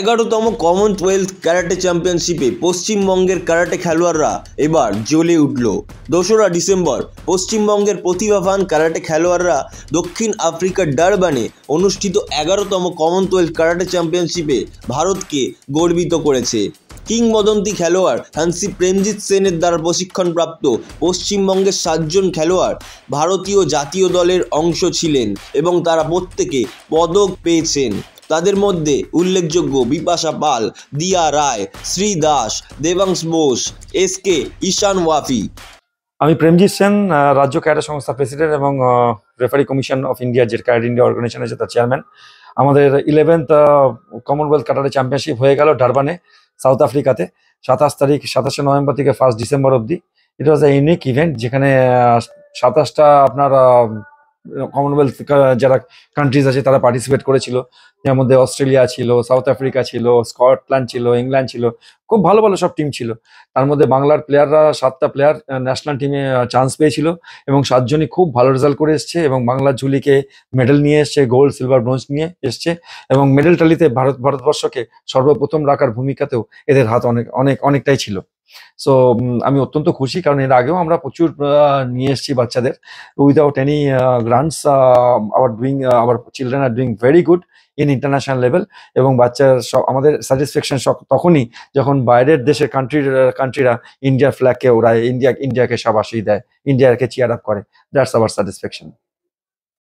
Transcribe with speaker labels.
Speaker 1: 11তম Commonwealth karate চ্যাম্পিয়নশিপে পশ্চিমবঙ্গের karate খেলোয়াড়রা এবার জ্বলে উঠল। 2রা ডিসেম্বর পশ্চিমবঙ্গের প্রতিভাবান ক্যারাটে খেলোয়াড়রা দক্ষিণ আফ্রিকার ডারবানে অনুষ্ঠিত 11তম কমনওয়েলথ ক্যারাটে চ্যাম্পিয়নশিপে ভারতকে গর্বিত করেছে। কিংবদন্তি খেলোয়াড় হান্সি প্রেমজিৎ সেনের দ্বারা প্রশিক্ষণপ্রাপ্ত পশ্চিমবঙ্গের 7 জন খেলোয়াড় ভারতীয় জাতীয় দলের অংশ ছিলেন এবং তারা প্রত্যেকে পদক পেয়েছেন। তাদের মধ্যে উল্লেখযোগ্য বিপাশা পাল, দিয়া রায়, শ্রী দাস, দেবাংশ বোস, এসকে ঈশান ওয়াফি।
Speaker 2: আমি প্রেমজিৎ সেন, রাজ্য ক্যাডার সংস্থা প্রেসিডেন্ট এবং রেফারি কমিশন অফ ইন্ডিয়া যে ক্যাডার ইন্ডিয়া অর্গানাইজেশন আছে তার চেয়ারম্যান। আমাদের 11th কমনওয়েলথ ক্যারাটে চ্যাম্পিয়নশিপ হয়ে গেল ডারবানে, সাউথ আফ্রিকাতে 27 নভেম্বর থেকে 1 ডিসেম্বর অবধি। ইট ওয়াজ এ ইউনিক ইভেন্ট যেখানে 27টা আপনার কমনওয়েলথ যারা কান্ট্রিজ আছে তারা পার্টিসিপেট করেছিল। যার মধ্যে অস্ট্রেলিয়া ছিল, সাউথ আফ্রিকা ছিল, স্কটল্যান্ড ছিল, ইংল্যান্ড ছিল, খুব ভালো ভালো সব টিম ছিল। তার মধ্যে বাংলার প্লেয়াররা 7টা প্লেয়ার ন্যাশনাল টিমে চান্স পেয়েছিল এবং 7 জনই খুব ভালো রেজাল্ট করে এসছে এবং বাংলার ঝুলিকে মেডেল নিয়ে এসছে, গোল্ড, সিলভার, ব্রোঞ্জ নিয়ে এসছে এবং মেডেল টালিতে ভারতবর্ষকে সর্বপ্রথম রাখার ভূমিকাতেও এদের হাত অনেকটাই ছিল। সো আমি অত্যন্ত খুশি, কারণ এর আগেও আমরা প্রচুর নিয়ে এসেছি বাচ্চাদের without any grants. Our children are doing very good in international level. এবং আমাদের স্যাটিসফ্যাকশন তখনই যখন বাইরের দেশের কান্ট্রিরা ইন্ডিয়ার ফ্ল্যাগকে ওড়ায়, ইন্ডিয়াকে শাবাশি দেয়, ইন্ডিয়াকে চিয়ার আপ করে। That's our satisfaction.